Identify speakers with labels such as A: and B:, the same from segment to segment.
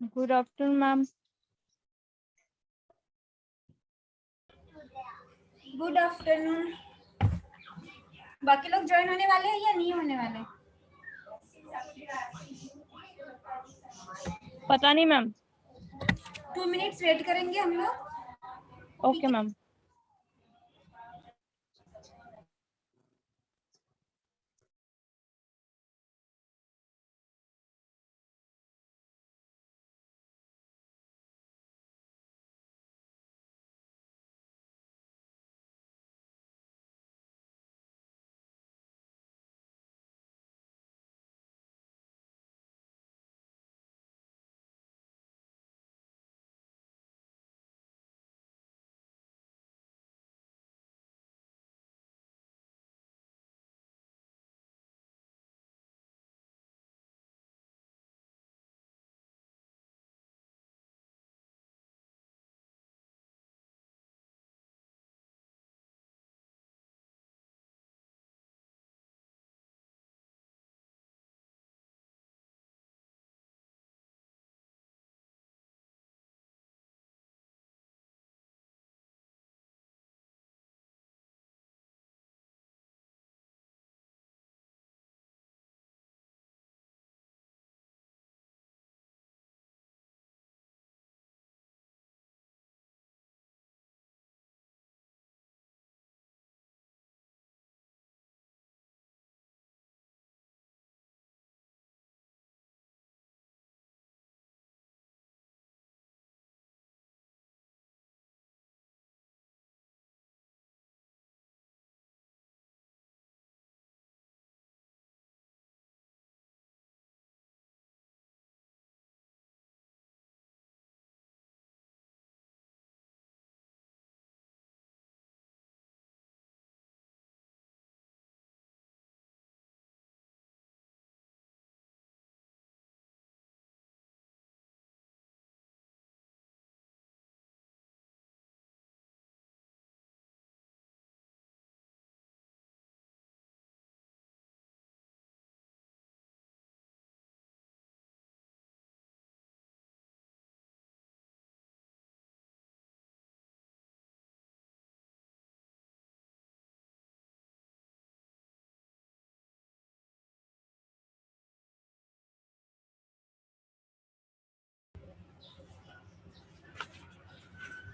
A: Good afternoon ma'am.
B: Good afternoon. बाकी लोग join होने वाले हैं या नहीं होने वाले?
A: पता नहीं मैम।
B: 2 मिनट्स वेट करेंगे हम लोग।
A: Okay ma'am.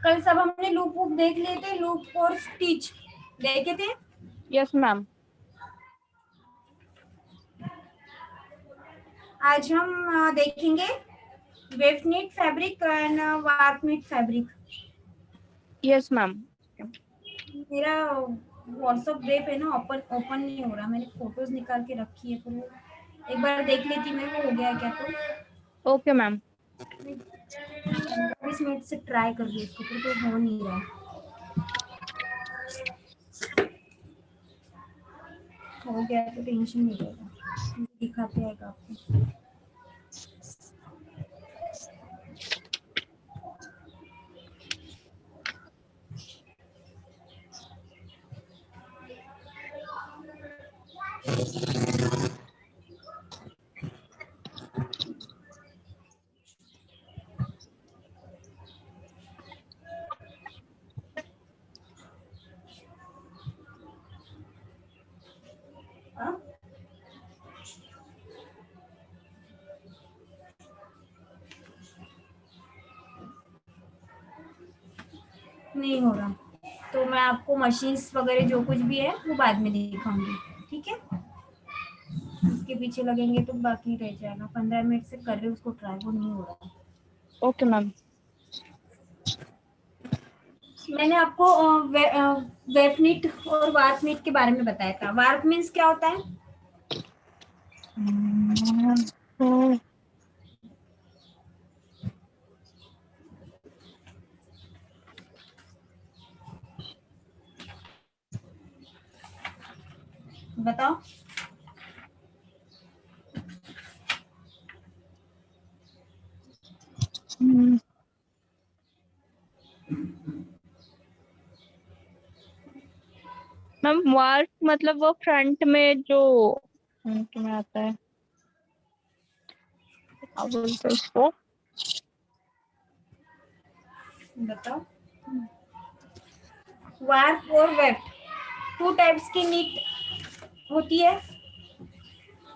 B: कल सब हमने लूप वूप देख लिए थे, लूप और स्टिच देखे थे।
A: Yes ma'am.
B: आज हम देखेंगे वेव knit fabric and warp knit fabric.
A: Yes ma'am.
B: मेरा व्हाट्सएप वेब है ना, ओपन नहीं हो रहा। मैंने फोटोज निकाल के रखी है, तो एक बार देख लेती मैं वो हो गया क्या। तो
A: ओके मैम।
B: 20 मिनट से ट्राई कर रही इसको, तो हो नहीं रहा। हो गया तो टेंशन नहीं रहेगा, दिखाते आएगा आपको। नहीं हो रहा तो मैं आपको मशीन्स वगैरह जो कुछ भी है वो बाद में दिखाऊंगी, ठीक है। इसके पीछे लगेंगे तो बाकी रह जाएगा। 15 मिनट से कर रहे उसको ट्राई, वो नहीं हो रहा।
A: Okay ma'am.
B: मैंने आपको वेव नीट और वार्प नीट के बारे में बताया था। वार्प मीन्स क्या होता है? बताओ।
A: मैम वार्प मतलब वो फ्रंट में जो फ्रंट में आता है, क्या बोलते हैं उसको?
B: बताओ। वार्प और वेफ्ट, टू टाइप्स की नीट होती है।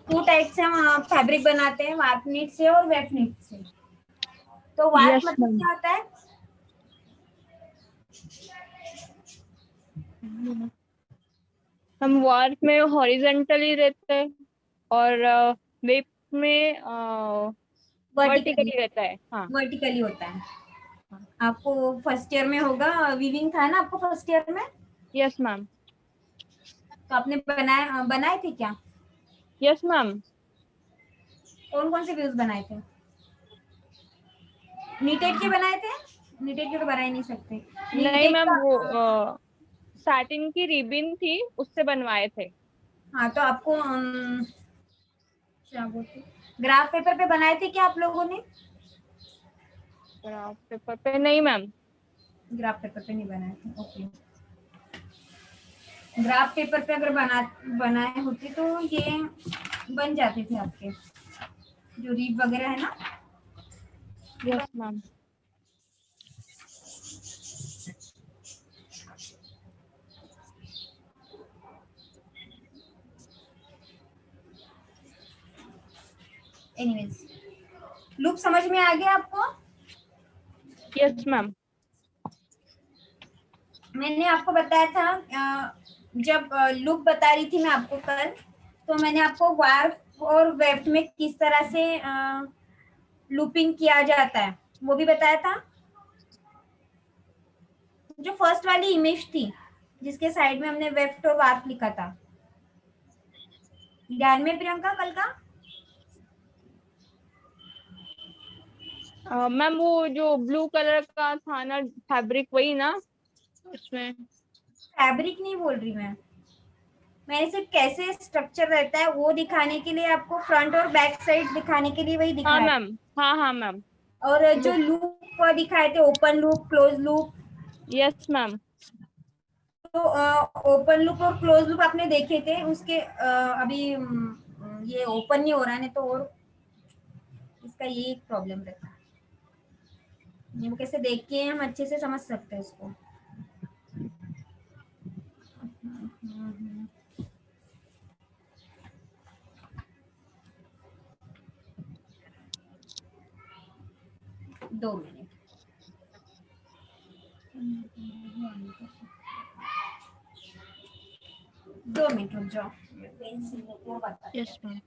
B: टू टाइप से हम फैब्रिक बनाते हैं, वार्प नीट से और वेफ्ट नीट से। तो वार्प
A: यस
B: मतलब
A: मैम।
B: क्या होता है?
A: हम वार्प में हॉरिजेंटली रहते हैं और वेब में
B: वर्टिकली,
A: वर्टिकली रहता है। हाँ।
B: वर्टिकली होता है। आपको फर्स्ट ईयर में होगा, वीविंग था ना आपको फर्स्ट ईयर में?
A: Yes ma'am.
B: तो आपने बनाए थे क्या?
A: Yes ma'am.
B: कौन कौन से व्यूज बनाए थे? नीटेड के बनाए थे? नीटेड के तो बना ही नहीं सकते।
A: नहीं
B: नीटेड
A: मैम,
B: का,
A: वो सैटिन की रिबिन थी, उससे बनवाए थे।
B: हाँ तो आपको क्या बोलते, ग्राफ पेपर पे बनाए थे क्या आप लोगों ने?
A: ग्राफ पेपर पे नहीं मैम।
B: ग्राफ पेपर पे नहीं बनाए थे, ओके। ग्राफ पेपर पे अगर बनाए होते तो ये बन जाते थे आपके, जो रीब वगैरह है ना।
A: Yes ma'am.
B: एनीवेज, लूप समझ में आ गया आपको?
A: Yes ma'am.
B: मैंने आपको बताया था जब लूप बता रही थी मैं आपको कल, तो मैंने आपको वार्प और वेफ्ट में किस तरह से लूपिंग किया जाता है वो भी बताया था। जो फर्स्ट वाली इमेज थी जिसके साइड में हमने वेफ्ट और वार्प लिखा था, ध्यान में प्रियंका कल का?
A: मैम वो जो ब्लू कलर का था ना फैब्रिक, वही ना उसमें।
B: फैब्रिक नहीं बोल रही मैंने सिर्फ कैसे स्ट्रक्चर रहता है वो दिखाने के लिए, आपको फ्रंट और बैक साइड दिखाने के लिए वही
A: हाँ
B: दिखाया।
A: मैम। हाँ हाँ मैम।
B: और जो
A: लुक।
B: लूप दिखाए थे, open loop, close loop.
A: Yes ma'am.
B: तो ओपन लूप और क्लोज लूप आपने देखे थे उसके, अभी ये ओपन नहीं हो रहा है, नहीं तो और इसका ये एक प्रॉब्लम रहता है। ये वो कैसे देख के हम अच्छे से समझ सकते हैं इसको। 2 मिनट, 2 मिनट रुक जाओ, पेंसिल लेके वो बताते
A: यस
B: हैं।
A: मैम।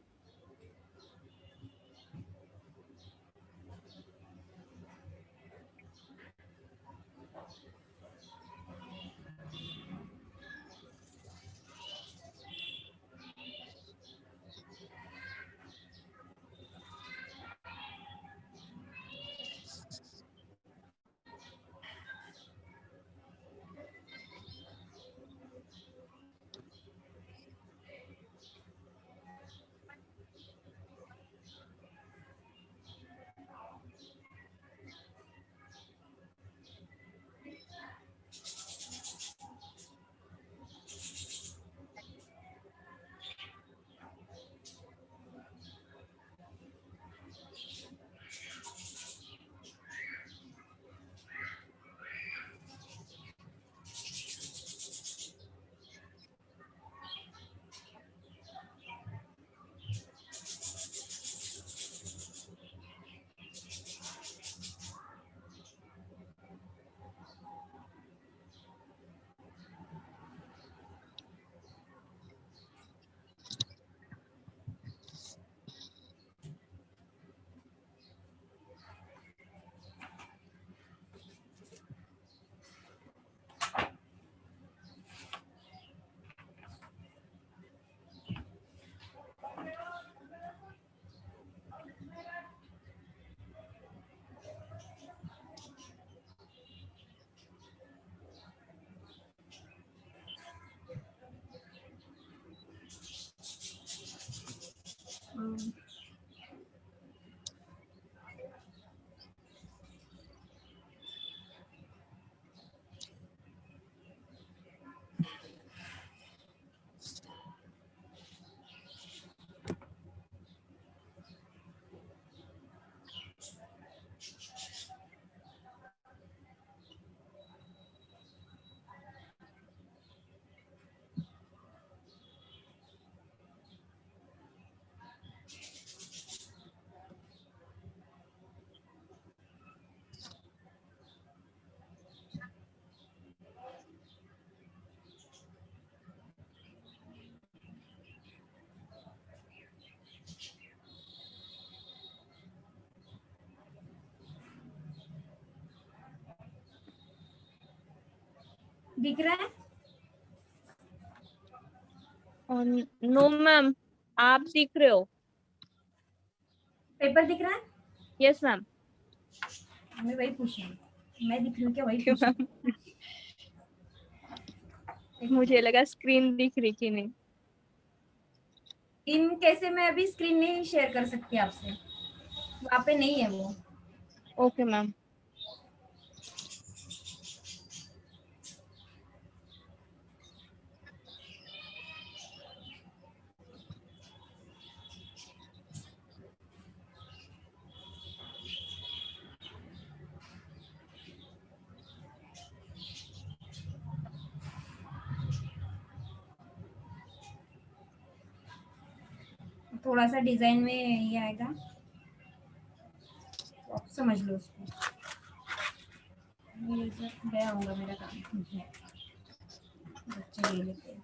B: दिख रहा है?
A: नो मैम, आप दिख रहे हो।
B: पेपर दिख रहा है?
A: Yes ma'am.
B: मैं वही पूछ रही हूँ, मैं दिख रही हूँ क्या, वही
A: क्यों
B: पूछ रही
A: मैम? मुझे लगा स्क्रीन दिख रही कि नहीं।
B: हूँ। इन कैसे मैं अभी स्क्रीन नहीं शेयर कर सकती आपसे, वहाँ पे नहीं है वो।
A: Okay ma'am.
B: थोड़ा सा डिजाइन में ये आएगा, तो आप समझ लो उसको। ये सब गया होगा मेरा काम है, बच्चे ले लेते हैं।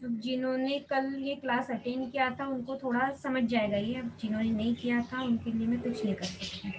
B: तो जिन्होंने कल ये क्लास अटेंड किया था उनको थोड़ा समझ जाएगा ये, अब जिन्होंने नहीं किया था उनके लिए मैं कुछ नहीं कर सकती।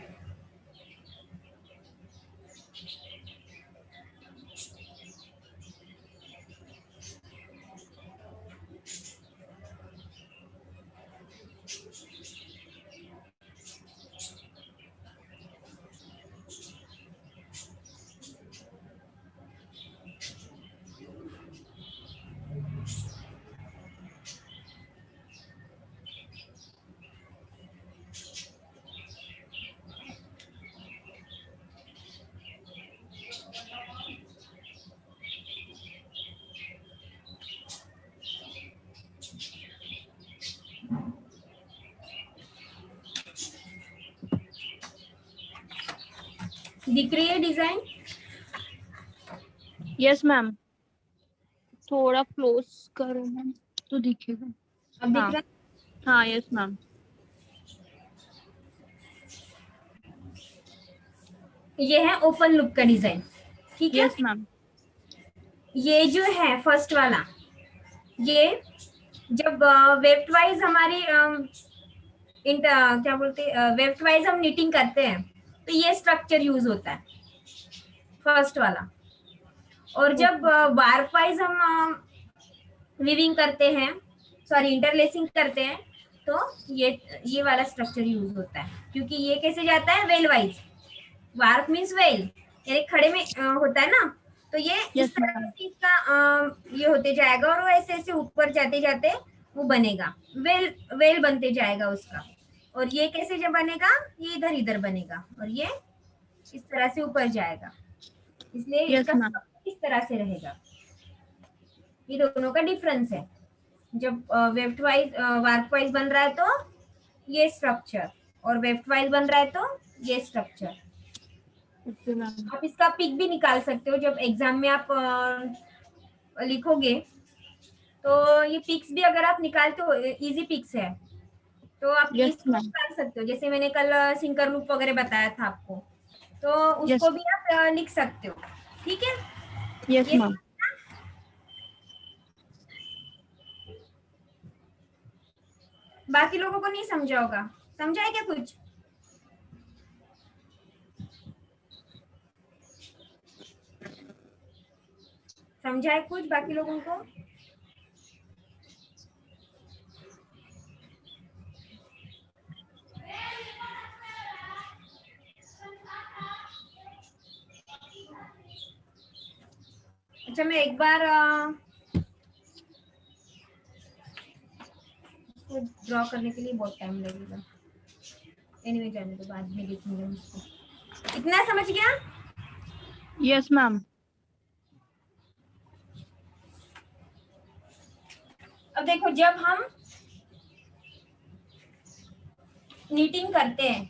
B: दिख रही है डिजाइन?
A: यस मैम, थोड़ा क्लोज करो मैम तो दिखेगा।
B: अब दिख
A: हाँ।
B: रहा है?
A: हाँ यस मैम।
B: ये है ओपन लुक का डिजाइन, ठीक है।
A: Yes ma'am.
B: ये जो है फर्स्ट वाला, ये जब वेफ्ट वाइज हमारी क्या बोलते हैं, वेफ्ट वाइज हम निटिंग करते हैं तो ये स्ट्रक्चर यूज होता है। फर्स्ट वाला। और जब वार वाइज हम वीविंग करते हैं, सॉरी इंटरलेसिंग करते हैं, तो ये वाला स्ट्रक्चर यूज होता है, क्योंकि ये कैसे जाता है well wise. Warp means well, यानी खड़े में होता है ना, तो ये इस
A: यस
B: तरह
A: मैम।
B: से इसका ये होते जाएगा और वो ऐसे ऐसे ऊपर जाते जाते वो बनेगा, वेल वेल बनते जाएगा उसका। और ये कैसे जब बनेगा, ये इधर इधर बनेगा और ये इस तरह से ऊपर जाएगा, इसलिए
A: यस
B: इसका
A: मैम।
B: इस तरह से रहेगा। ये दोनों का डिफरेंस है। जब वेफ्ट वाइज वार्प वाइज बन रहा है तो ये स्ट्रक्चर, और वेफ्ट वाइज बन रहा है तो ये स्ट्रक्चर।
A: Okay ma'am.
B: आप इसका पिक भी निकाल सकते हो, जब एग्जाम में आप लिखोगे तो ये पिक्स भी अगर आप निकालते हो, इजी पिक्स है, तो आप
A: यस
B: इसको
A: मैम।
B: निकाल सकते हो। जैसे मैंने कल सिंकर लूप वगैरह बताया था आपको, तो
A: यस।
B: उसको भी आप लिख सकते हो। ठीक है,
A: यस
B: ये
A: मैम।
B: बाकी लोगों को नहीं समझा होगा, समझा है क्या कुछ? समझा है कुछ बाकी लोगों को? अच्छा, मैं एक बार ड्रॉ करने के लिए बहुत टाइम लगेगा। एनीवे जाने दो, बाद में देखेंगे उसको। इतना समझ गया?
A: Yes ma'am.
B: अब देखो, जब हम नीटिंग करते हैं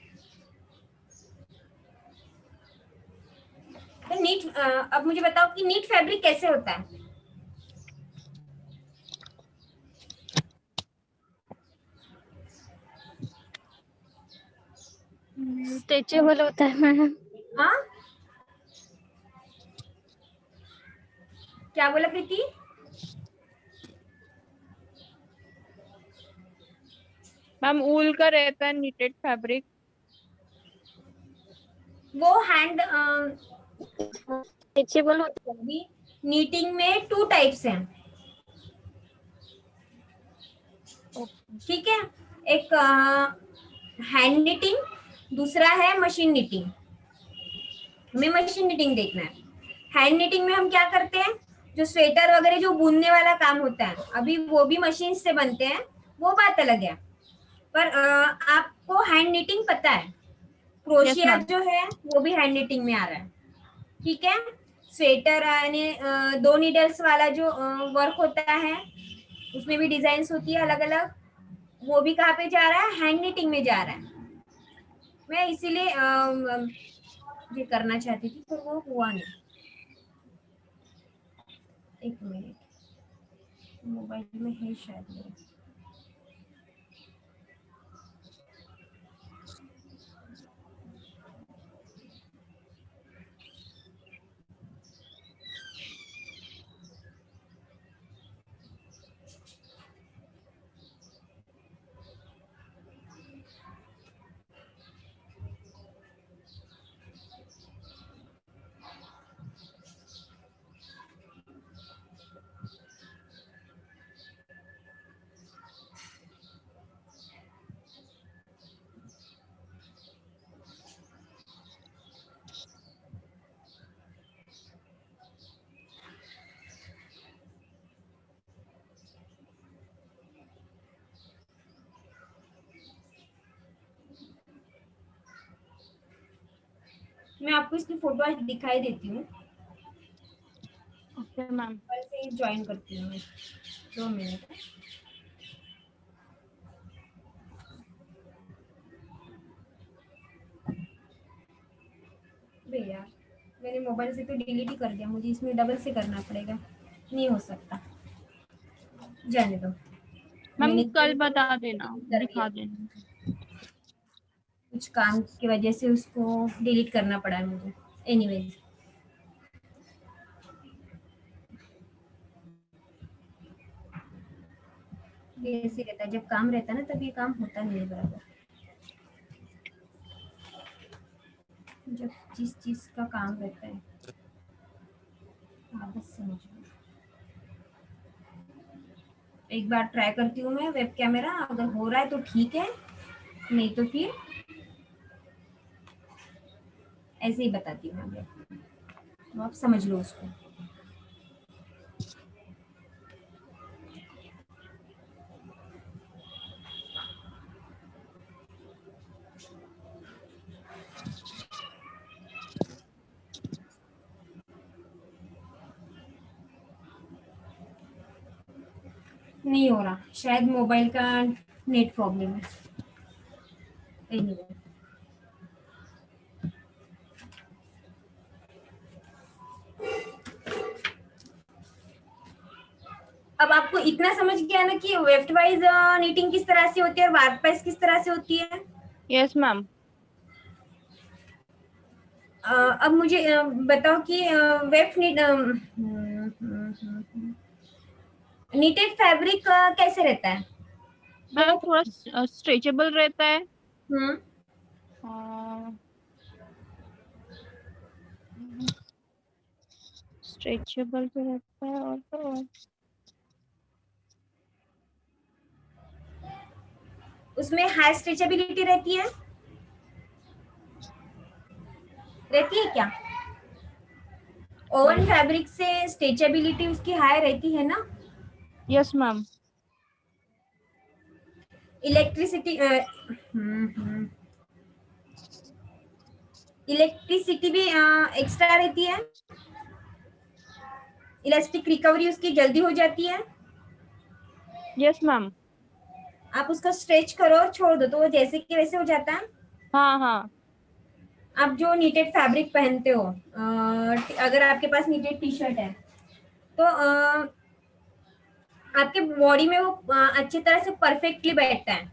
B: तो नीट, अब मुझे बताओ कि नीट फैब्रिक कैसे होता है?
C: स्ट्रेचेबल होता है मैम।
B: हाँ, क्या बोला प्रीति?
A: मैम ऊल का रहता है नीटेड फैब्रिक।
B: वो हैंड
C: स्ट्रेचेबल होता
B: नीटिंग में टू टाइप्स हैं।
A: ओके।
B: ठीक है, एक हैंड निटिंग, दूसरा है मशीन निटिंग। हमें मशीन निटिंग देखना है। हैंड निटिंग में हम क्या करते हैं, जो स्वेटर वगैरह जो बुनने वाला काम होता है, अभी वो भी मशीन से बनते हैं, वो बात अलग है। पर आपको हैंड निटिंग पता है,
A: यस
B: क्रोशिया
A: मैम।
B: जो है वो भी हैंड निटिंग में आ रहा है। ठीक है, स्वेटर यानी 2 नीडल्स वाला जो वर्क होता है, उसमें भी डिजाइन होती है अलग अलग, वो भी कहाँ पे जा रहा है, हैंड निटिंग में जा रहा है। मैं इसीलिए ये करना चाहती थी पर वो हुआ नहीं। एक मिनट, मोबाइल में है शायद मेरे। मैं आपको इसकी फोटो आज दिखाई देती हूँ,
A: ओके मैम।
B: कल से ही ज्वाइन करती हूँ मैं। 2 मिनट। भैया मैंने मोबाइल से तो डिलीट ही कर दिया, मुझे इसमें डबल से करना पड़ेगा, नहीं हो सकता, जाने दो।
A: मैम
B: मैंने
A: कल
B: तो
A: बता देना,
B: कर दिया,
A: दिखा देना।
B: कुछ काम की वजह से उसको डिलीट करना पड़ा है मुझे। एनीवेज, ऐसे रहता है, जब काम रहता है ना तब ये काम होता नहीं है बराबर। जब जिस चीज का काम रहता है हाँ बस समझ गई। एक बार ट्राई करती हूँ मैं वेब कैमरा, अगर हो रहा है तो ठीक है, नहीं तो फिर ऐसे ही बताती हूँ मैं, तो आप समझ लो उसको। नहीं हो रहा, शायद मोबाइल का नेट प्रॉब्लम है। Anyway, अब आपको इतना समझ गया ना कि वेफ्ट वाइज नीटिंग किस तरह से होती है और वार्प वाइज किस तरह से होती है।
A: Yes ma'am.
B: अब मुझे बताओ कि वेफ्ट नीटेड फैब्रिक कैसे रहता है
A: मैम
B: वो?
A: थोड़ा स्ट्रेचेबल रहता है।
B: हम्म
A: स्ट्रेचेबल भी रहता है और तो
B: उसमें हाई स्ट्रेचेबिलिटी रहती है क्या? ओवन फैब्रिक से स्ट्रेचेबिलिटी उसकी हाई रहती है ना?
A: Yes ma'am.
B: इलेक्ट्रिसिटी इलेक्ट्रिसिटी भी एक्स्ट्रा रहती है, इलास्टिक रिकवरी उसकी जल्दी हो जाती है।
A: Yes ma'am.
B: आप उसको स्ट्रेच करो और छोड़ दो तो वो जैसे कि वैसे हो जाता है।
A: हाँ हाँ।
B: आप जो नीटेड फैब्रिक पहनते हो, अगर आपके पास नीटेड टी शर्ट है तो आपके बॉडी में वो अच्छी तरह से परफेक्टली बैठता है।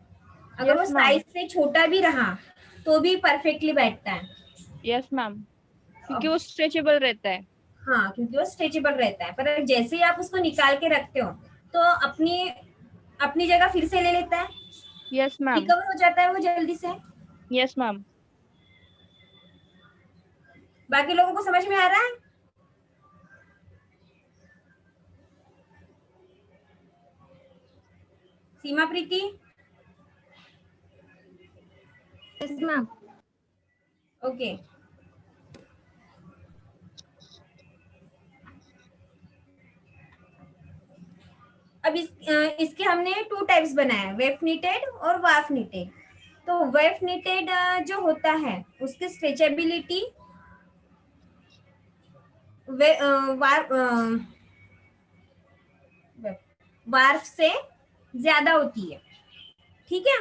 B: अगर वो
A: यस मैम।
B: साइज से छोटा भी रहा तो भी परफेक्टली बैठता है।
A: यस मैम, क्योंकि
B: अब
A: वो स्ट्रेचेबल रहता है।
B: हाँ, क्योंकि वो स्ट्रेचेबल रहता है, पर जैसे ही आप उसको निकाल के रखते हो तो अपनी अपनी जगह फिर से ले लेता है,
A: यस मैम।
B: रिकवर हो जाता है वो जल्दी से।
A: Yes ma'am.
B: बाकी लोगों को समझ में आ रहा है? Seema Preeti?
C: Yes ma'am.
B: Okay. अब इसके हमने 2 टाइप्स बनाए, वेफ नीटेड और वाफ नीटेड। तो वेफ नीटेड जो होता है उसकी स्ट्रेचेबिलिटी वार्फ से ज्यादा होती है, ठीक है?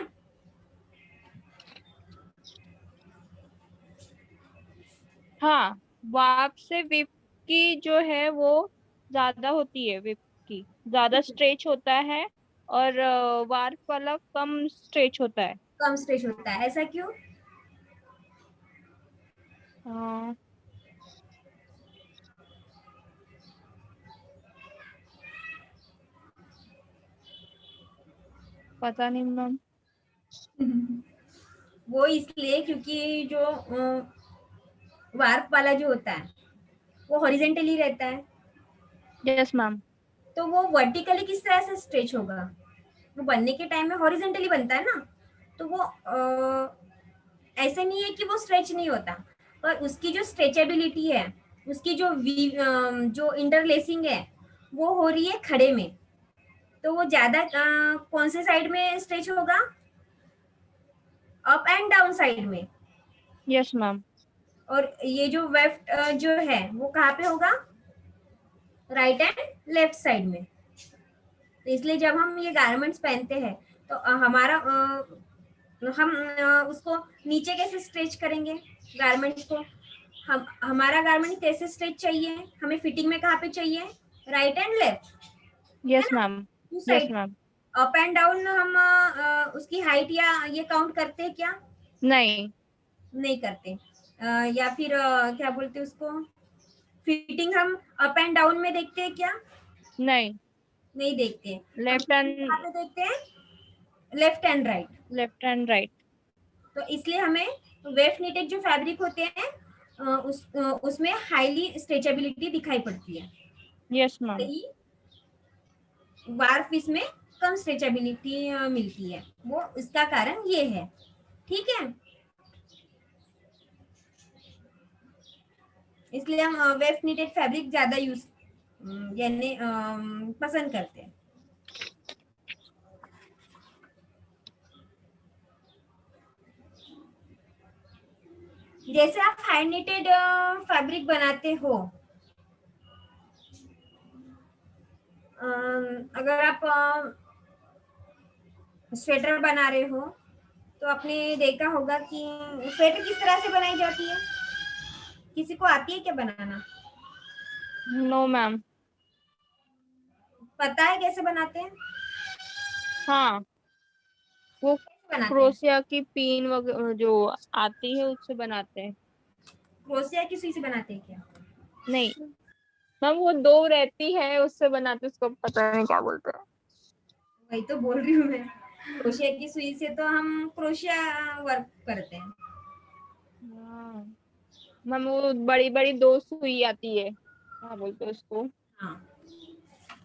A: हाँ, वाप से विप की जो है वो ज्यादा होती है, विप की ज्यादा स्ट्रेच होता है और वार्प वाला कम स्ट्रेच होता है।
B: कम स्ट्रेच होता है, ऐसा क्यों?
A: हाँ, पता नहीं मैम।
B: वो इसलिए क्योंकि जो वार्प वाला जो होता है वो हॉरिजेंटली रहता है,
A: यस मैम।
B: तो वो वर्टिकली किस तरह से स्ट्रेच होगा? वो बनने के टाइम में हॉरिजेंटली बनता है ना, तो वो ऐसे नहीं है कि वो स्ट्रेच नहीं होता, पर उसकी जो स्ट्रेचेबिलिटी है, उसकी जो इंटरलेसिंग है वो हो रही है खड़े में, तो वो ज्यादा कौन से साइड में स्ट्रेच होगा? अप एंड डाउन साइड में।
A: Yes ma'am.
B: और ये जो वेफ्ट जो है वो कहाँ पे होगा? राइट एंड लेफ्ट साइड में। तो इसलिए जब हम ये गारमेंट्स पहनते हैं तो हम उसको नीचे कैसे स्ट्रेच करेंगे गारमेंट्स को? हमारा गारमेंट कैसे स्ट्रेच चाहिए, हमें फिटिंग में कहाँ पे चाहिए? राइट एंड लेफ्ट, है
A: यस
B: ना?
A: Ma'am.
B: Two
A: yes
B: side.
A: Ma'am.
B: Up and down हम उसकी हाइट या ये काउंट करते हैं क्या?
A: नहीं।
B: नहीं करते। या फिर क्या बोलते हैं उसको, फिटिंग हम अप एंड डाउन में देखते हैं क्या?
A: नहीं।
B: नहीं देखते। हम
A: लेफ्ट
B: फिटिंग कहाँ
A: एंड
B: पे देखते हैं? Left and right.
A: Left and right.
B: तो इसलिए हमें वेफ नीटेड जो फैब्रिक होते हैं उसमें हाईली स्ट्रेचेबिलिटी दिखाई पड़ती है।
A: Yes ma'am.
B: वही वार्प इसमें कम स्ट्रेचेबिलिटी मिलती है, वो इसका कारण ये है। ठीक है, इसलिए हम वेस्ट नीडेड फैब्रिक ज्यादा यूज यानी पसंद करते हैं। जैसे आप हैंड निटेड फैब्रिक बनाते हो, अगर आप स्वेटर बना रहे हो तो आपने देखा होगा कि स्वेटर किस तरह से बनाई जाती है, किसी को आती है क्या बनाना?
A: No ma'am.
B: पता है कैसे बनाते हैं?
A: हाँ, वो
B: कैसे बनाते हैं?
A: क्रोशिया की पिन वगैरह जो आती है उससे बनाते हैं।
B: क्रोशिया की सुई से बनाते हैं क्या?
A: नहीं मैम, वो दो रहती है उससे बनाते हैं, उसको पता नहीं क्या बोलते हैं।
B: वही तो बोल रही हूँ मैं, क्रोशिया की सुई से तो हम क्रोशिया वर्क करते हैं।
A: हाँ मैम, वो बड़ी बड़ी दो सुई आती है, क्या बोलते हैं उसको?
B: हाँ,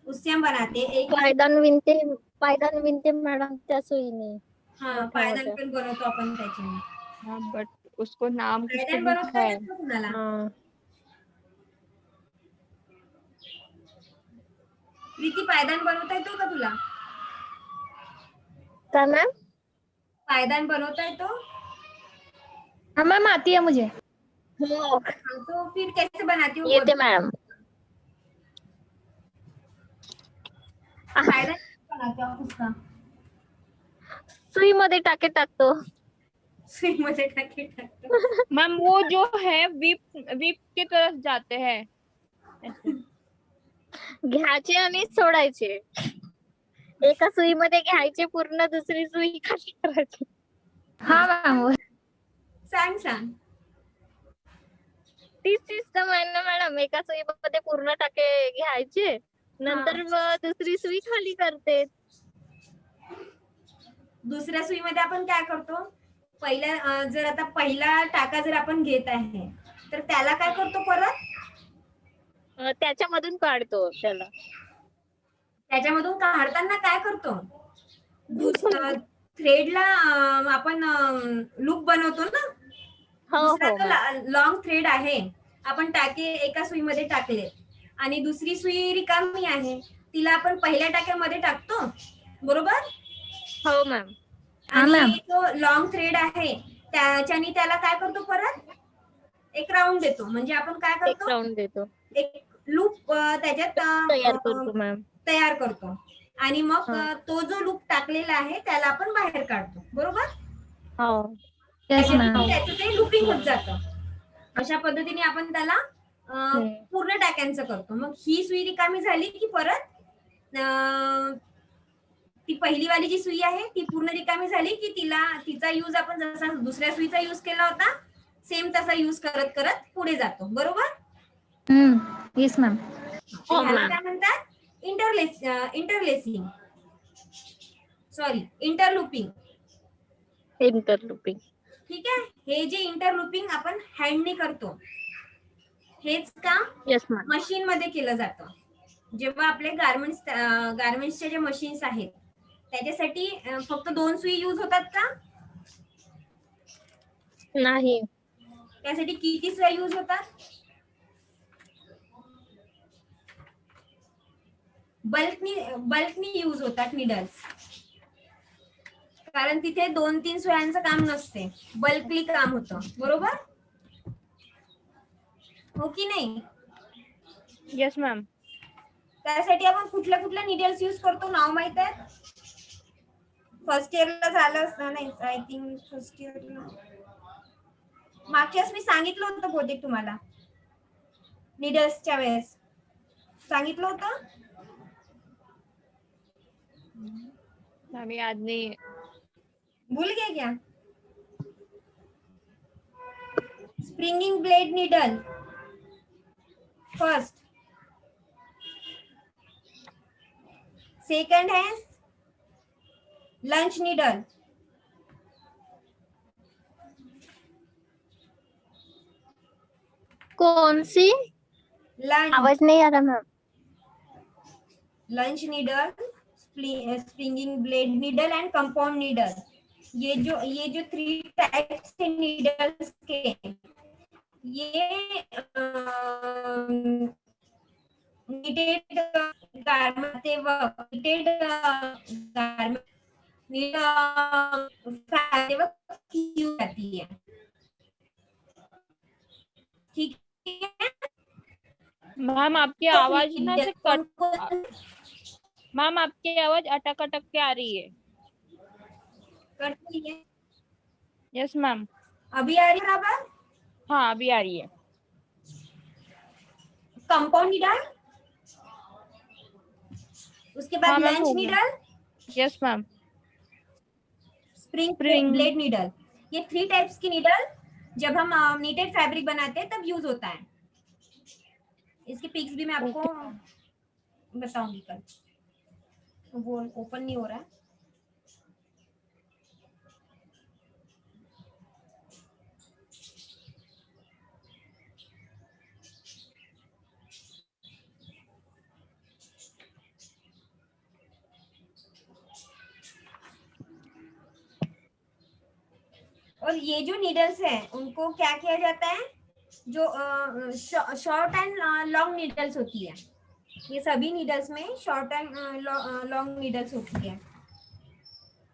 B: उससे हम बनाते हैं एक ही।
C: पायदान विनते मॅडम त्या सुईने
B: हाँ,
C: मोठ्या
B: पायदान
C: मोठ्या.
B: पण बनवतो आपण त्याच्याने.
A: हाँ बट उसको नाम कुछ
B: पायदान
A: तरी
B: बनवता
A: है।
B: येत का तुम्हाला?
C: हा.
B: प्रीती, पायदान बनवता येतो का तुला?
C: क्या मैम?
B: पायदान बनवता येतो?
C: हाँ मैम आती है मुझे.
B: हाँ, तो फिर कैसे बनाती हो?
C: येते मॅडम.
B: पायदान कैसे बनाते हो आप उसका?
C: सुई मध्ये टाके टाकतो.
B: सुई मध्ये टाके टाकतो.
A: मैम वो जो है विप विप की तरफ जाते हैं ऐसे।
C: घ्यायचे आणि सोडायचे. एका सुईमध्ये घ्यायचे पूर्ण, दुसरी सुई खाली करायची. हा मॅम.
B: सांग सांग.
C: तीच सिस्टम आहे ना मॅडम. एका सुईमध्ये पूर्ण टाके घ्यायचे, नंतर दुसरी सुई खाली करते.
B: दुसऱ्या सुईमध्ये आपण काय करतो? पहिल्या जर आता पहिला टाका जर आपण घेत आहे तर त्याला काय करतो परत?
C: त्याच्यामधून काढतो त्याला.
B: त्याच्यामधून काढताना काय करतो? थ्रेडला आपण लूप बनवतो ना.
C: हो
B: दुसरा
C: हो
B: तो
C: मॅम.
B: लॉंग थ्रेड आहे, आपण टाके एका सुईमध्ये टाकले आणि दुसरी सुई रिकामी आहे, तिला आपण पहिल्या टाक्यामध्ये टाकतो, बरोबर?
C: हो मॅम.
B: आणि तो लॉंग थ्रेड आहे त्याच्याने त्याला काय करतो? परत एक राऊंड देतो, म्हणजे आपण काय
C: एक
B: करतो?
C: राऊंड देतो.
B: एक लूप त्याच्यात
C: तयार करतो मॅम.
B: तयार करतो आणि मग तो जो लूप टाकलेला आहे त्याला आपण बाहेर काढतो, बरोबर?
C: हो.
B: त्याचं ते लूपिंग होत जातं. अशा पद्धतीने आपण त्याला पूर्ण टाक्यांचं करतो. मग ही सुई रिकामी झाली की परत ती पहिली वाली जी सुई आहे ती पूर्ण रिकामी झाली की तिचा यूज आपण जसा दुसऱ्या सुईचा यूज केला होता सेम तसा यूज करत करत पुढे जातो, बरोबर?
C: Yes ma'am.
B: ह्याला काय म्हणतात? Interlacing, sorry interlooping.
C: इंटरलूपिंग.
B: ठीक आहे, हे जे इंटरलूपिंग आपण हँडने करतो हेच काम
C: येस मॅम.
B: मशीन मध्ये केलं जातं. जेव्हा आपले गार्मेंट्सचे जे मशीन्स आहेत त्याच्यासाठी फक्त 2 सुई यूज होतात का?
C: नाही.
B: त्यासाठी किती सुई यूज होतात? बल्कनी यूज होतात निडल्स, कारण तिथे 2-3 सुयांचं काम नसते, बल्कली काम होतं, बरोबर? हो की नाही?
A: Yes ma'am.
B: त्यासाठी आपण कुठल्या कुठल्या निडल्स यूज करतो नाव माहित आहे? फर्स्ट इयरला झालं असतं नाही, आय थिंक फर्स्ट इयरला मागच्याच मी सांगितलं होतं बहुतेक तुम्हाला, निडल्सच्या वेळेस सांगितलं होतं.
A: अभी याद नहीं है.
B: भूल गए क्या? Springing blade needle first, second है लंच नीडल,
C: कौन सी?
B: लंच
C: आवाज नहीं आ रहा ma'am.
B: Lunch needle, springing blade needle and compound needle. ये जो 3 टाइप्स के नीडल्स के, ये needed garment needed garment use आती है। ठीक है।
A: मैम आपकी
B: तो
A: आवाज ना से कट,
B: कौन
A: मैम आपकी आवाज अटक अटक के आ रही है।
B: करती है?
A: Yes ma'am.
B: अभी आ रही है बराबर?
A: हाँ अभी आ रही है।
B: कंपाउंड नीडल, उसके बाद
A: हाँ मैम
B: लंच
A: हो गया।
B: Needle,
A: yes ma'am.
B: Spring
A: spring.
B: Blade needle. ये 3 टाइप्स की नीडल जब हम नीटेड फैब्रिक बनाते हैं तब यूज होता है। इसके पिक्स भी मैं आपको
A: ओके।
B: बताऊंगी कल। वो ओपन नहीं हो रहा है। और ये जो नीडल्स हैं उनको क्या किया जाता है, जो शॉर्ट एंड लॉन्ग नीडल्स होती है, ये सभी नीडल्स में शॉर्ट एंड लॉन्ग नीडल्स होती है।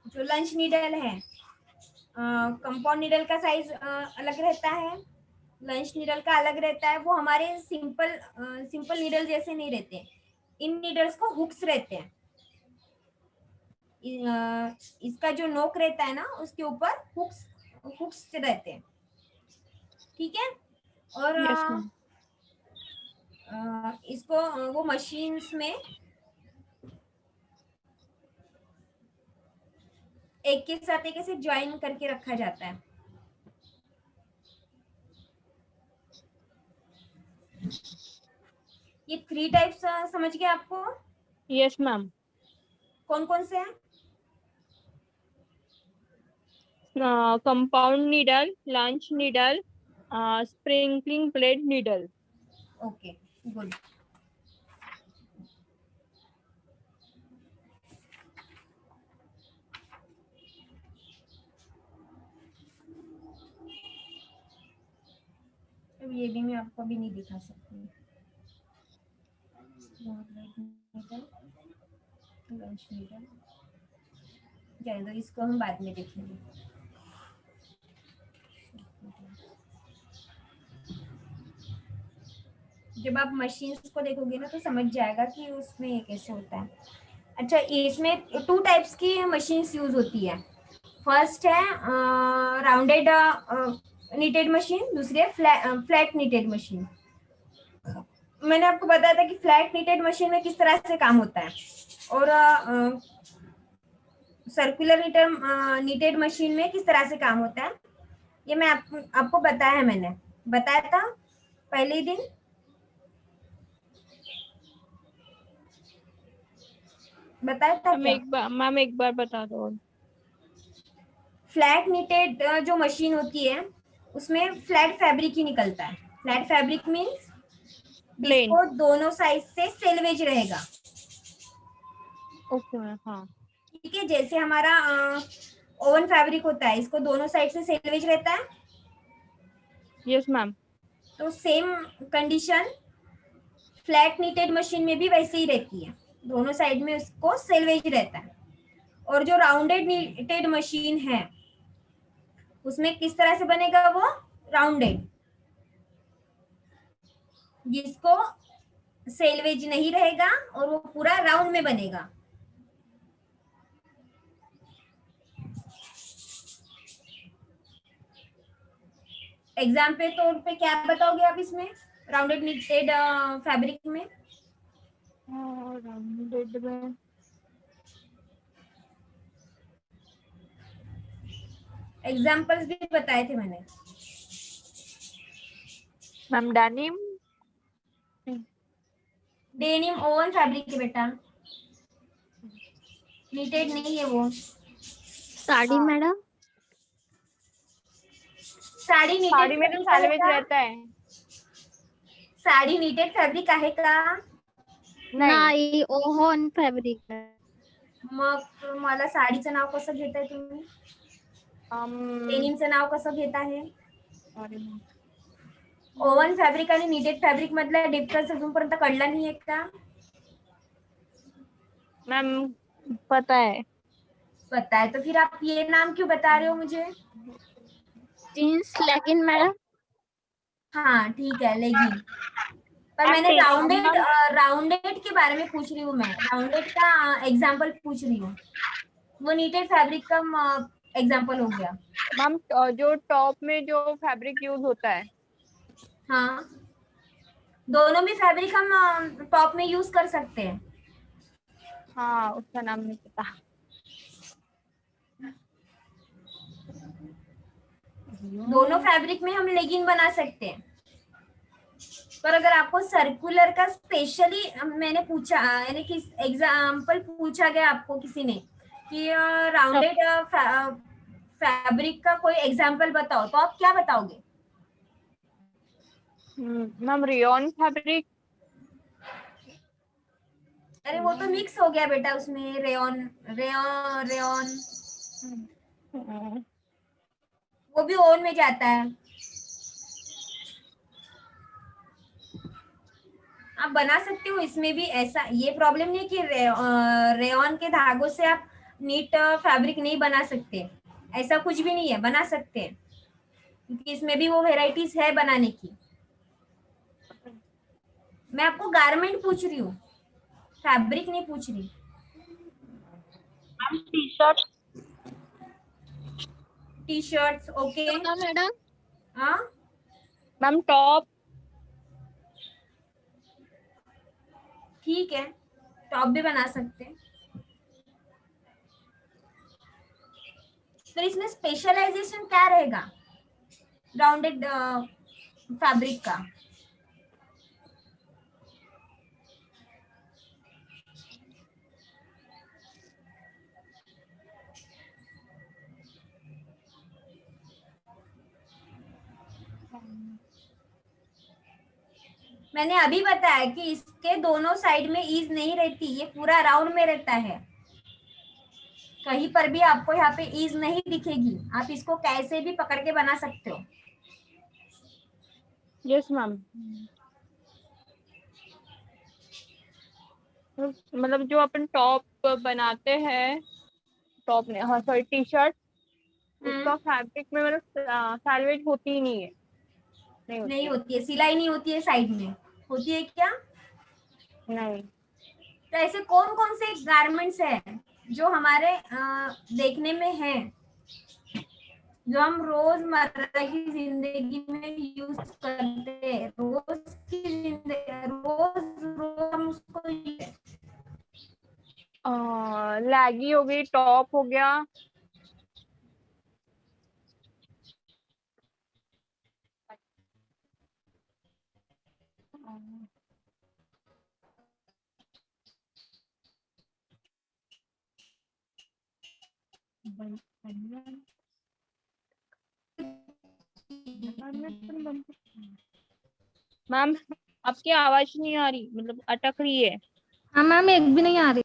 B: जो लंच नीडल है, कंपाउंड नीडल का साइज अलग रहता है, लंच नीडल का अलग रहता है। वो हमारे सिंपल नीडल जैसे नहीं रहते। इन नीडल्स को हुक्स रहते हैं। इसका जो नोक रहता है ना, उसके ऊपर हुक्स हुक्स रहते हैं। ठीक है। और
A: यस मैम।
B: इसको वो मशीन्स में एक के साथ एक ऐसे ज्वाइन करके रखा जाता है। ये 3 टाइप्स समझ गए आपको?
A: Yes ma'am.
B: कौन कौन से हैं?
A: Compound needle, lunch needle, sprinkling blade needle.
B: Okay, good. अब ये भी मैं आपको अभी नहीं दिखा सकती। लंच नीडल जाए तो इसको हम बाद में देखेंगे। जब आप मशीन्स को देखोगे ना तो समझ जाएगा कि उसमें ये कैसे होता है। अच्छा, इसमें 2 टाइप्स की मशीन्स यूज होती है। फर्स्ट है राउंडेड नीटेड मशीन, दूसरी है फ्लैट नीटेड मशीन। मैंने आपको बताया था कि फ्लैट नीटेड मशीन में किस तरह से काम होता है, और सर्कुलर नीटेड मशीन में किस तरह से काम होता है। ये मैं आपको बताया है, मैंने बताया था पहले ही दिन। बताया था क्या?
A: मैम एक बार बता दो।
B: फ्लैट नीटेड जो मशीन होती है उसमें फ्लैट फैब्रिक ही निकलता है। Flat fabric means
A: plain.
B: जिसको दोनों साइड से सेल्वेज रहेगा।
A: Okay ma'am. हाँ।
B: ठीक है, जैसे हमारा ओवन फैब्रिक होता है, इसको दोनों साइड से सेल्वेज रहता है।
A: Yes ma'am.
B: तो same condition flat knitted machine में भी वैसे ही रहती है, दोनों साइड में उसको सेल्वेज रहता है। और जो राउंडेड नीटेड मशीन है उसमें किस तरह से बनेगा वो राउंडेड, जिसको सेल्वेज नहीं रहेगा और वो पूरा राउंड में बनेगा। एग्जाम्पल तौर पे क्या बताओगे आप इसमें राउंडेड नीटेड फैब्रिक में?
A: राउंडेड में
B: एग्जाम्पल्स भी बताए थे मैंने।
A: Ma'am denim.
B: Denim oven fabric है बेटा, नीटेड नहीं है वो।
C: साड़ी मैडम।
B: साड़ी नीटेड
A: साड़ी में तो
B: फैब्रिक आहे
A: सैलवेज
B: का?
A: रहता है।
B: साड़ी नीटेड फैब्रिक आहे का?
A: नाही.
C: नाही, ओहोन फॅब्रिक आहे.
B: मग मला साडीचं नाव कसं घेताय तुम्ही? डेनिमचं नाव कसं घेत आहे? ओवन फॅब्रिक आणि निटेड फॅब्रिक मधला डिफरन्स अजूनपर्यंत कळला नाहीये का?
A: मैम पता है.
B: पता है, तो फिर आप ये नाम क्यों बता रहे हो मुझे?
C: Jeans legging madam.
B: हाँ ठीक है, लेगिन। पर मैंने
A: मैम
B: राउंडेड के बारे में पूछ रही हूँ, मैं राउंडेड का एग्जाम्पल पूछ रही हूँ। वो नीटेड फैब्रिक का एग्जाम्पल हो गया।
A: मैम जो टॉप में जो फैब्रिक यूज होता है.
B: हाँ, दोनों में फैब्रिक हम टॉप में यूज कर सकते हैं।
A: हाँ, उसका नाम नहीं पता.
B: दोनों फैब्रिक में हम लेगिन बना सकते हैं। पर अगर आपको सर्कुलर का स्पेशली मैंने पूछा, यानी कि एग्जाम्पल पूछा गया आपको किसी ने कि राउंडेड फैब्रिक का कोई एग्जाम्पल बताओ, तो आप क्या बताओगे?
A: Ma'am rayon fabric.
B: अरे वो तो मिक्स हो गया बेटा, उसमें रेयॉन रेयॉन रेयॉन वो भी ओन में जाता है। आप बना सकते हो इसमें भी, ऐसा ये प्रॉब्लम नहीं कि रेयॉन के धागों से आप नीट फैब्रिक नहीं बना सकते, ऐसा कुछ भी नहीं है, बना सकते हैं, क्योंकि इसमें भी वो वेराइटीज है बनाने की। मैं आपको गारमेंट पूछ रही हूँ, फैब्रिक नहीं पूछ रही।
A: Ma'am T shirt.
B: T shirts okay.
C: Madam.
B: हाँ
A: मैम टॉप.
B: ठीक है, टॉप भी बना सकते हैं। फिर इसमें स्पेशलाइजेशन क्या रहेगा राउंडेड फैब्रिक का? मैंने अभी बताया कि इसके दोनों साइड में ईज नहीं रहती, ये पूरा राउंड में रहता है, कहीं पर भी आपको यहाँ पे ईज नहीं दिखेगी, आप इसको कैसे भी पकड़ के बना सकते हो।
A: Yes ma'am. मतलब जो अपन टॉप बनाते हैं, टॉप ने, हाँ सॉरी, टी शर्ट, उसका फैब्रिक में मतलब सैलवेज होती ही नहीं है. नहीं होती
B: नहीं
A: है.
B: होती है, सिलाई नहीं होती है साइड में, होती है क्या?
A: नहीं.
B: तो ऐसे कौन कौन से गारमेंट्स हैं जो हमारे देखने में है, जो हम रोजमर्रा की जिंदगी में यूज करते हैं, रोज की जिंदगी, रोज रोज हम उसको
A: लैगी हो गई, टॉप हो गया. मैम आपकी आवाज नहीं आ रही, मतलब अटक रही है.
C: हाँ मैम, एक भी नहीं आ रही.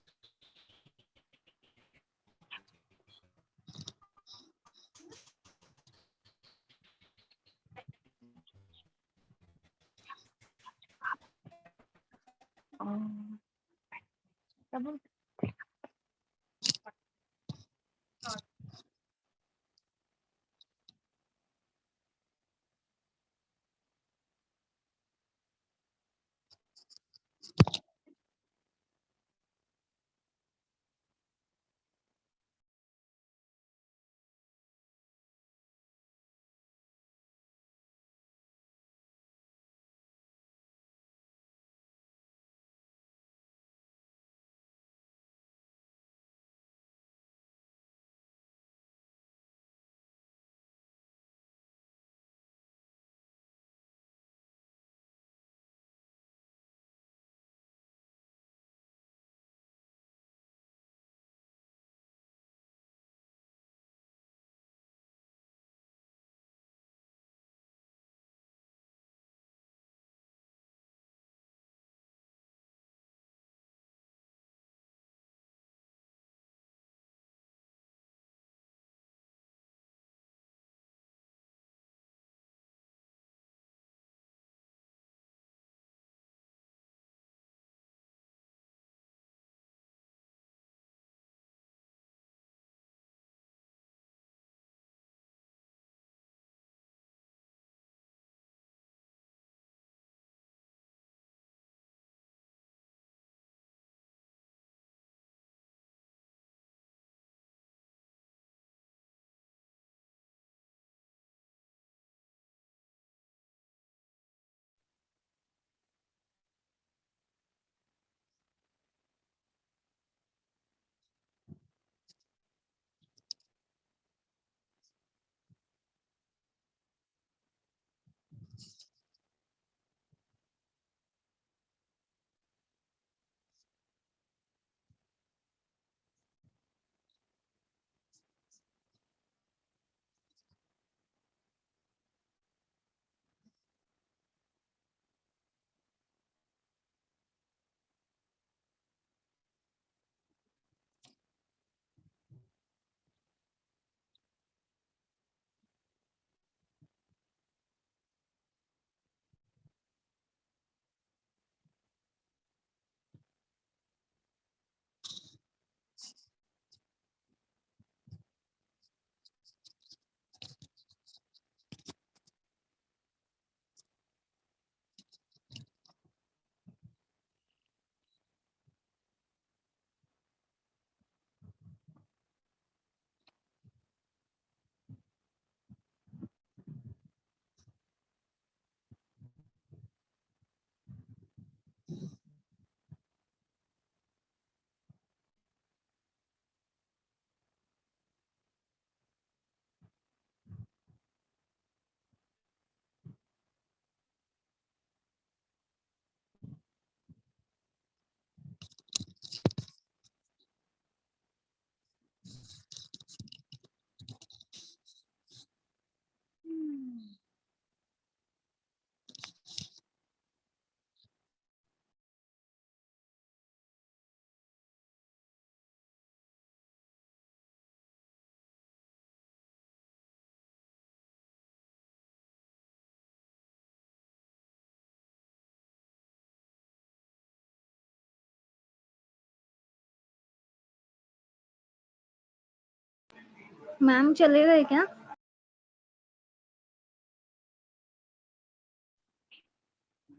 C: मैम चलेगा क्या?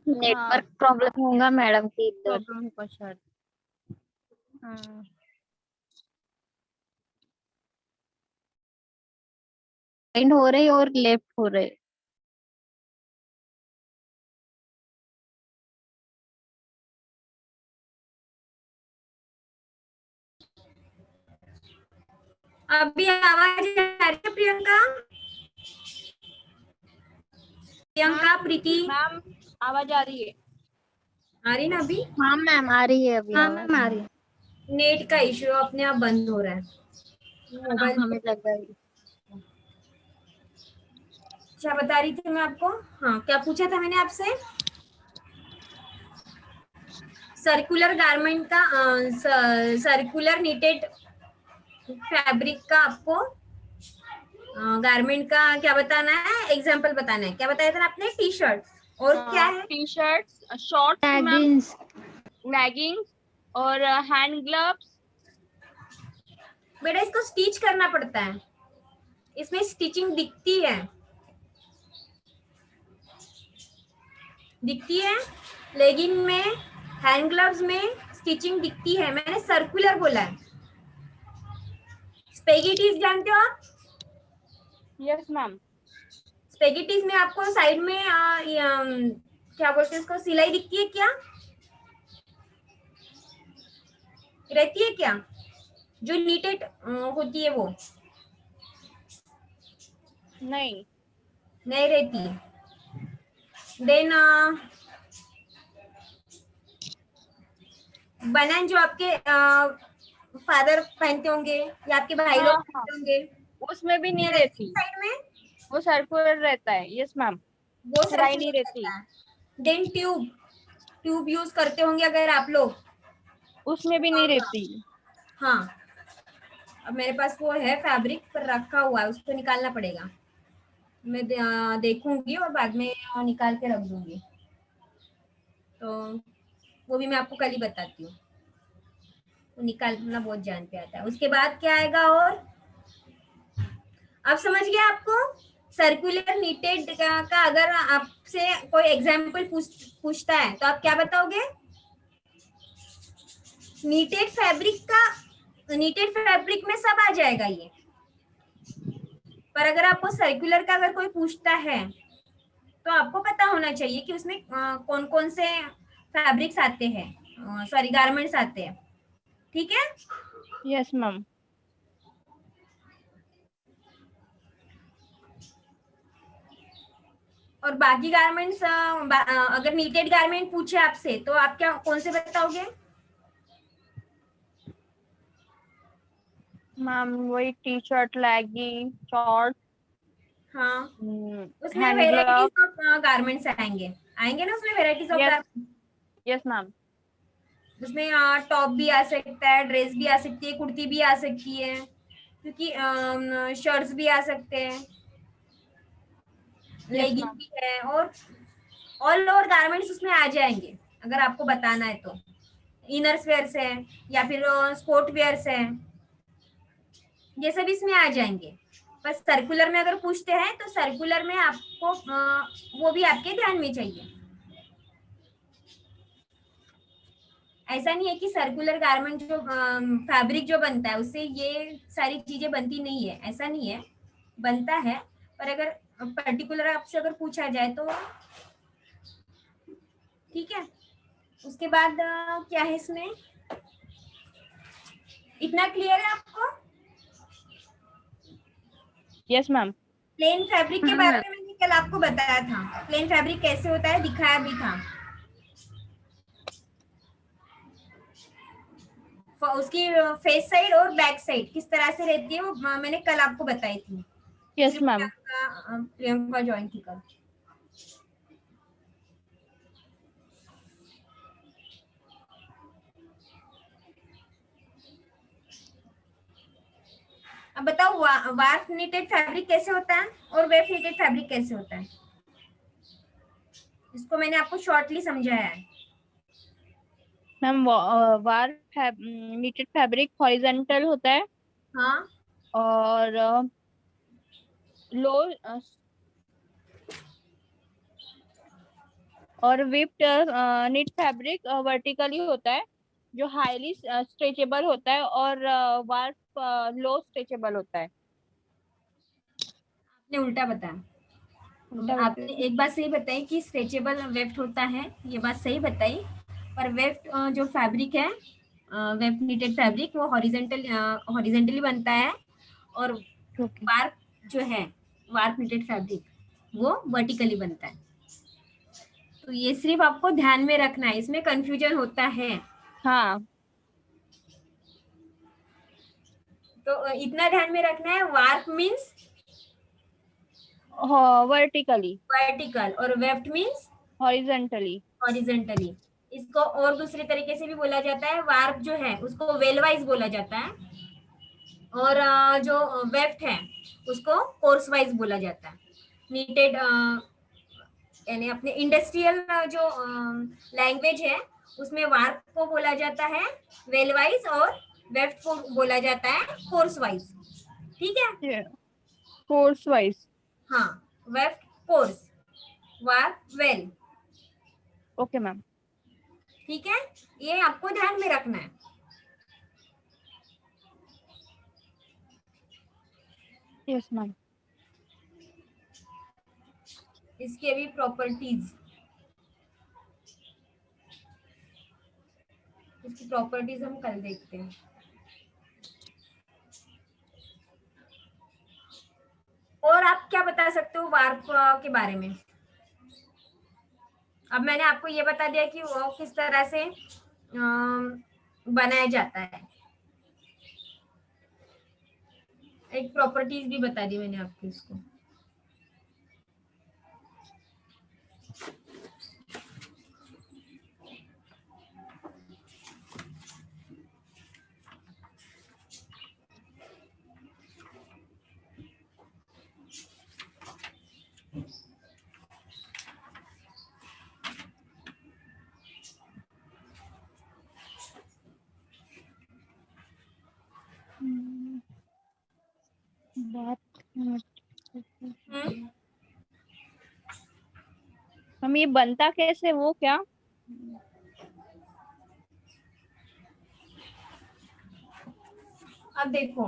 C: नेटवर्क प्रॉब्लम होगा मैडम की इधर।
A: प्रॉब्लम होगा शायद। हाँ
C: राइट हो रहे और लेफ्ट हो रहे।
B: अभी आवाज आ रही है प्रियंका? प्रियंका, प्रीति,
A: मैम आवाज आ रही है।
B: आ रही ना अभी?
C: हाँ मैम आ रही है अभी
A: हाँ
C: आवाज।
A: मैम आ रही है।
B: नेट का इश्यू अपने आप बंद हो रहा है
C: हाँ
B: मोबाइल।
C: हमें लग रहा है।
B: क्या बता रही थी मैं आपको? हाँ, क्या पूछा था मैंने आपसे? सर्कुलर गारमेंट का, सर्कुलर नीटेड फैब्रिक का आपको गारमेंट का क्या बताना है, एग्जाम्पल बताना है। क्या बताया था आपने? टी शर्ट और क्या है?
A: T shirts, shorts ma'am,
C: leggings.
A: Leggings और हैंड ग्लव्स।
B: बेटा इसको स्टिच करना पड़ता है, इसमें स्टिचिंग दिखती है, दिखती है। लेगिंग में, हैंड ग्लव्स में स्टिचिंग दिखती है। मैंने सर्कुलर बोला है। स्पेगेटीज जानते हो आप?
A: Yes ma'am.
B: स्पेगेटीज में आपको साइड में क्या बोलते हैं उसको, सिलाई दिखती है क्या? रहती है क्या? जो नीटेड होती है वो
A: नहीं।
B: नहीं रहती। देन बनान जो आपके फादर पहनते होंगे या आपके भाई लोग
A: हाँ हाँ,
B: पहनते होंगे,
A: उसमें भी नहीं
B: रहती
A: रहती।
B: है साइड में,
A: वो सर्कुलर रहता है। Yes ma'am.
B: वो
A: सिलाई नहीं
B: सर्कुलर
A: रहती,
B: रहता है। देन ट्यूब, ट्यूब यूज करते होंगे अगर आप लोग।
A: उसमें भी नहीं रहती।
B: हाँ, अब मेरे पास वो है फैब्रिक पर रखा हुआ है, उसको निकालना पड़ेगा। मैं देखूंगी और बाद में निकाल के रख दूंगी। तो वो भी मैं आपको कल ही बताती हूँ। तो निकालना बहुत जान पे आता है। उसके बाद क्या आएगा? और अब समझ गया आपको? सर्कुलर नीटेड का अगर आपसे कोई एग्जाम्पल पूछता है तो आप क्या बताओगे? नीटेड फैब्रिक का, नीटेड फैब्रिक में सब आ जाएगा ये। पर अगर आपको सर्कुलर का अगर कोई पूछता है तो आपको पता होना चाहिए कि उसमें कौन कौन से फैब्रिक्स आते हैं, सॉरी गारमेंट्स आते हैं। ठीक है?
A: Yes ma'am.
B: और बाकी गारमेंट्स, अगर नीटेड गारमेंट पूछे आपसे तो आप क्या, कौन से बताओगे?
A: मैम वही टी शर्ट, लेगी, शॉर्ट,
B: हाँ, उसमें
A: hand glove.
B: Varieties of garments आएंगे, आएंगे ना उसमें varieties of
A: yes.
B: Garments.
A: Yes ma'am.
B: उसमें टॉप भी आ सकता है, ड्रेस भी आ सकती है, कुर्ती भी आ सकती है, क्योंकि शर्ट्स भी आ सकते हैं,
A: यस
B: लेगिंग
A: मैम।
B: भी है, और ऑल ओवर गारमेंट्स उसमें आ जाएंगे अगर आपको बताना है तो। इनर्स वेयर्स है या फिर स्पोर्ट वेयर्स है, ये सब इसमें आ जाएंगे। बस सर्कुलर में अगर पूछते हैं तो सर्कुलर में आपको वो भी आपके ध्यान में चाहिए। ऐसा नहीं है कि सर्कुलर गारमेंट जो फैब्रिक जो बनता है उससे ये सारी चीजें बनती नहीं है, ऐसा नहीं है, बनता है। पर अगर पर्टिकुलर आपसे अगर पूछा जाए तो ठीक है। उसके बाद क्या है इसमें, इतना क्लियर है आपको?
A: Yes ma'am.
B: प्लेन फैब्रिक के
C: हाँ
B: बारे
C: मैम।
B: में मैंने कल आपको बताया था, प्लेन फैब्रिक कैसे होता है दिखाया भी था। उसकी फेस साइड और बैक साइड किस तरह से रहती है वो मैंने कल आपको बताई थी।
A: Yes ma'am.
B: प्रियंका ज्वाइन थी कल। अब बताओ वार्प नीटेड फैब्रिक कैसे होता है और वेव नीटेड फैब्रिक कैसे होता है? इसको मैंने आपको शॉर्टली समझाया है।
A: मैम वार नीटेड फैब्रिक हॉरिजेंटल होता है
B: हाँ,
A: और लो और विप्ड निट फैब्रिक वर्टिकली होता है, जो हाईली स्ट्रेचेबल होता है, और वार्प लो स्ट्रेचेबल होता है।
B: आपने उल्टा बताया।
A: उल्टा
B: आपने
A: बताइए।
B: एक बात सही बताई कि स्ट्रेचेबल वेफ्ट होता है, ये बात सही बताई। पर वेफ्ट जो फैब्रिक है, वेफ्ट नीटेड फैब्रिक, वो हॉरिजेंटली बनता है, और
A: ओके।
B: वार्प जो है, वार्प नीटेड फैब्रिक, वो वर्टिकली बनता है। तो ये सिर्फ आपको ध्यान में रखना है, इसमें कंफ्यूजन होता है।
A: हाँ।
B: तो इतना ध्यान में रखना है, वार्प मीन्स
A: वर्टिकली।
B: वर्टिकल और वेफ्ट मीन्स
A: हॉरिजेंटली।
B: हॉरिजेंटली। इसको और दूसरे तरीके से भी बोला जाता है, वार्प जो है उसको वेल वाइज बोला जाता है, और जो वेफ्ट है उसको कोर्स वाइज बोला जाता है। नीटेड यानी अपने इंडस्ट्रियल जो लैंग्वेज है उसमें वार्प को बोला जाता है वेल वाइज, और वेफ्ट को बोला जाता है कोर्स वाइज। ठीक है।
A: Course wise.
B: हाँ, weft course, warp wale.
A: Okay ma'am.
B: ठीक है, ये आपको ध्यान में रखना है।
A: Yes ma'am.
B: इसकी अभी इसकी प्रॉपर्टीज हम कल देखते हैं। और आप क्या बता सकते हो वार्प के बारे में? अब मैंने आपको ये बता दिया कि वो किस तरह से बनाया जाता है, एक प्रॉपर्टीज भी बता दी मैंने आपको इसको।
A: बात।
B: हम्म,
A: हम ये बनता कैसे, वो क्या?
B: अब देखो,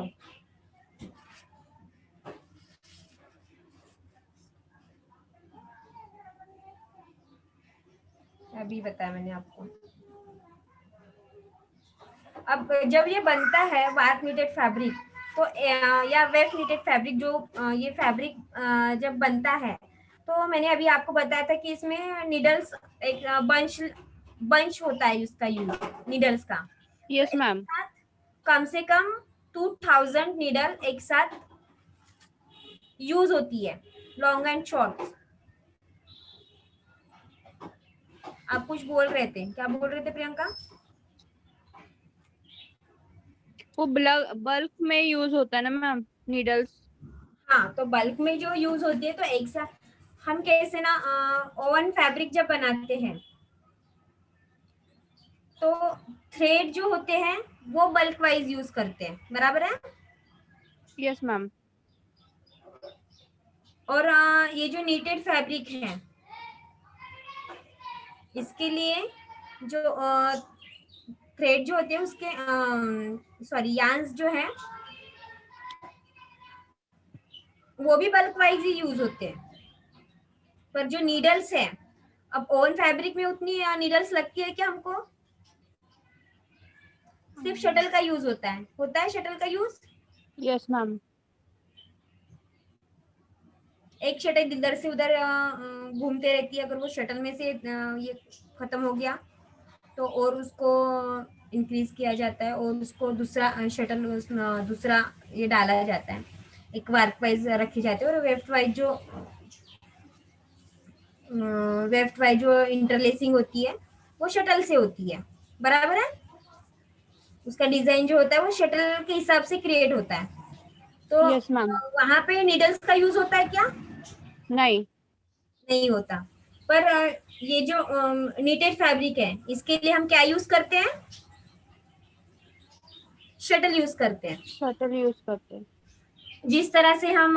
B: अभी बताया मैंने आपको। अब जब ये बनता है वार्प नीटेड फैब्रिक, तो या वेफ नीटेड फैब्रिक, जो ये फैब्रिक जब बनता है, तो मैंने अभी आपको बताया था कि इसमें निडल्स, एक बंच होता है उसका यूज, निडल्स का। तो
A: यस
B: एक
A: मैम।
B: साथ कम से कम 2000 निडल एक साथ यूज होती है, लॉन्ग एंड शॉर्ट। आप कुछ बोल रहे थे, क्या बोल रहे थे प्रियंका?
A: वो बल्क में यूज होता है ना मैम, नीडल्स।
B: हाँ, तो बल्क में जो यूज होती है, तो एक साथ हम कैसे ना, ओवन फैब्रिक जब बनाते हैं तो थ्रेड जो होते हैं वो बल्क वाइज यूज करते हैं, बराबर है।
A: Yes ma'am.
B: और ये जो नीटेड फैब्रिक है, इसके लिए जो थ्रेड जो होते हैं उसके, सॉरी, यार्न्स जो है वो भी बल्क वाइज ही यूज होते हैं। पर जो नीडल्स है, अब ओवन फैब्रिक में उतनी नीडल्स लगती है क्या हमको? सिर्फ शटल का यूज होता है शटल का यूज।
A: Yes ma'am.
B: एक शटल इधर से उधर घूमते रहती है, अगर वो शटल में से ये खत्म हो गया तो और उसको इंक्रीज किया जाता है, और उसको दूसरा शटल दूसरा ये डाला जाता है, एक वार्प वाइज रखी जाती है। और वेफ्ट वाइज जो इंटरलेसिंग होती है वो शटल से होती है, बराबर है। उसका डिजाइन जो होता है वो शटल के हिसाब से क्रिएट होता है। तो
A: यस मैम।
B: वहां पे नीडल्स का यूज होता है क्या?
A: नहीं।
B: नहीं होता। पर ये जो नीटेड फैब्रिक है, इसके लिए हम क्या यूज करते हैं? शटल यूज करते हैं।
A: शटल यूज करते हैं।
B: जिस तरह से हम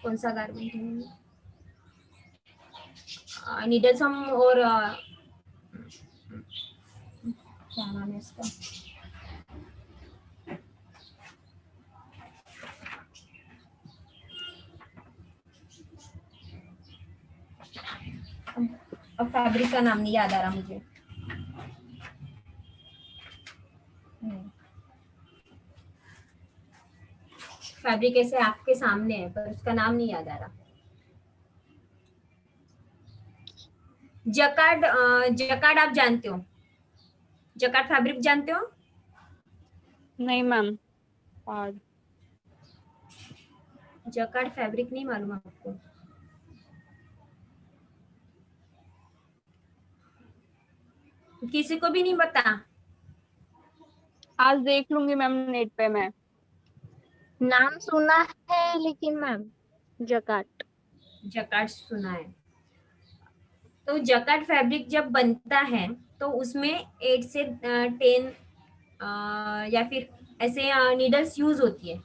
B: कौन सा गारमेंट है, नीडल्स हम और क्या नाम है इसका, अब फैब्रिक का नाम नहीं याद आ रहा मुझे। फैब्रिक ऐसे आपके सामने है पर उसका नाम नहीं याद आ रहा। जकार्ड, जकार्ड आप जानते हो? जकार्ड फैब्रिक जानते हो?
A: नहीं मैम। और
B: जकार्ड फैब्रिक नहीं मालूम आपको? किसी को भी नहीं पता?
A: आज देख लूंगी मैम नेट पे मैं।
C: नाम सुना है लेकिन मैम जकाट।
B: जकार्ड सुना है। तो जकार्ड फैब्रिक जब बनता है तो उसमें 8 से 10 या फिर ऐसे नीडल्स यूज होती है।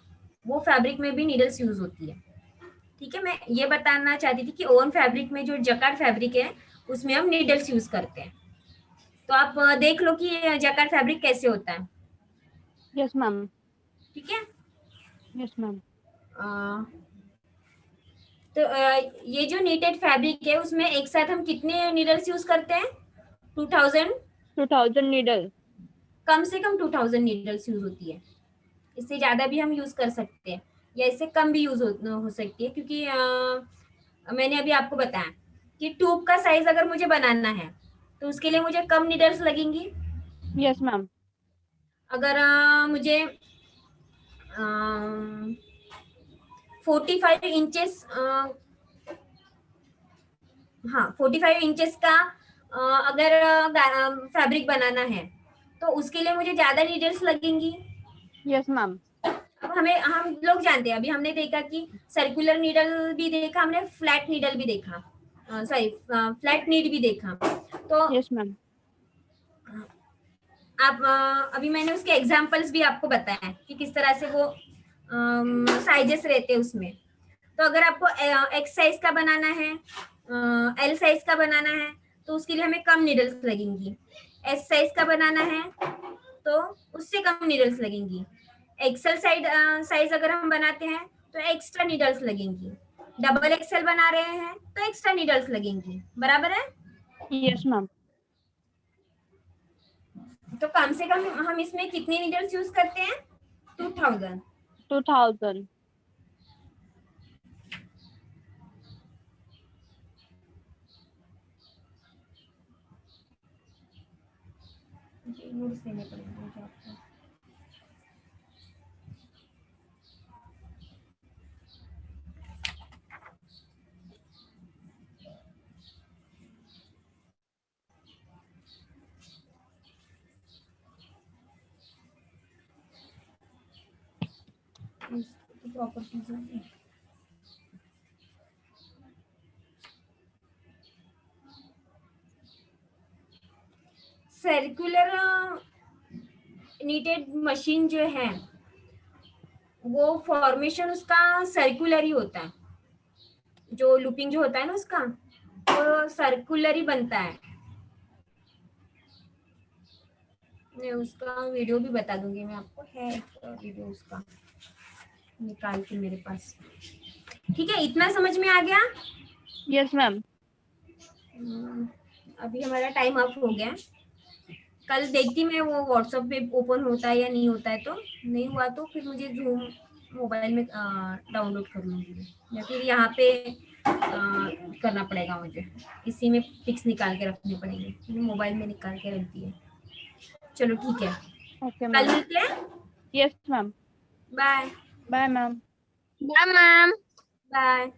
B: वो फैब्रिक में भी नीडल्स यूज होती है। ठीक है, मैं ये बताना चाहती थी कि ओवन फैब्रिक में जो जकार्ड फैब्रिक है उसमें हम नीडल्स यूज करते हैं। तो आप देख लो कि जकार्ड फैब्रिक कैसे होता है।
A: Yes ma'am.
B: ठीक है।
A: Yes ma'am.
B: तो ये जो नीटेड फैब्रिक है उसमें एक साथ हम कितने नीडल्स यूज करते हैं? 2000,
A: 2000 नीडल।
B: कम से कम 2000 नीडल्स यूज होती है। इससे ज्यादा भी हम यूज कर सकते हैं या इससे कम भी यूज हो सकती है, क्योंकि मैंने अभी आपको बताया कि ट्यूब का साइज अगर मुझे बनाना है तो उसके लिए मुझे कम नीडल्स लगेंगी।
A: Yes ma'am.
B: अगर मुझे 45 इंचेस, हाँ 45 इंचेस का अगर फैब्रिक बनाना है तो उसके लिए मुझे ज्यादा नीडल्स लगेंगी।
A: Yes ma'am.
B: अब हमें, हम लोग जानते हैं, अभी हमने देखा कि सर्कुलर नीडल भी देखा, हमने फ्लैट नीडल भी देखा, सॉरी फ्लैट नीड भी देखा। तो
A: यस मैम।
B: आप अभी मैंने उसके एग्जांपल्स भी आपको बताया कि किस तरह से वो साइजेस रहते हैं उसमें। तो अगर आपको एक्स साइज का बनाना है, एल साइज का बनाना है तो उसके लिए हमें कम नीडल्स लगेंगी। एस साइज का बनाना है तो उससे कम नीडल्स लगेंगी। एक्सेल साइज अगर हम बनाते हैं तो एक्स्ट्रा नीडल्स लगेंगी। डबल एक्सेल बना रहे हैं तो एक्स्ट्रा नीडल्स लगेंगी। बराबर है?
A: Yes ma'am.
B: तो कम से कम हम इसमें कितने नीडल्स यूज करते हैं? 2000।
A: 2000।
B: नोट्स देने पड़ेंगे मुझे आपको। प्रॉपर्टीज होंगी। सर्कुलर नीटेड मशीन जो है वो फॉर्मेशन उसका सर्कुलर ही होता है। जो लूपिंग जो होता है ना उसका, वो सर्कुलर ही बनता है। मैं उसका वीडियो भी बता दूंगी मैं आपको, है एक वीडियो उसका निकाल के मेरे पास। ठीक है, इतना समझ में आ गया?
A: Yes ma'am.
B: अभी हमारा टाइम अप हो गया। कल देखती मैं वो व्हाट्सएप पे ओपन होता है या नहीं होता है, तो नहीं हुआ तो फिर मुझे जूम मोबाइल में डाउनलोड कर लूंगी या फिर यहाँ पे करना पड़ेगा मुझे। इसी में पिक्स निकाल के रखने पड़ेंगे, मोबाइल में निकाल के रख दिए। चलो ठीक है,
A: ओके
B: कल
A: मैम।
B: मिलते हैं।
A: Yes ma'am.
B: Bye.
A: Bye ma'am.
C: Bye ma'am.
B: Bye.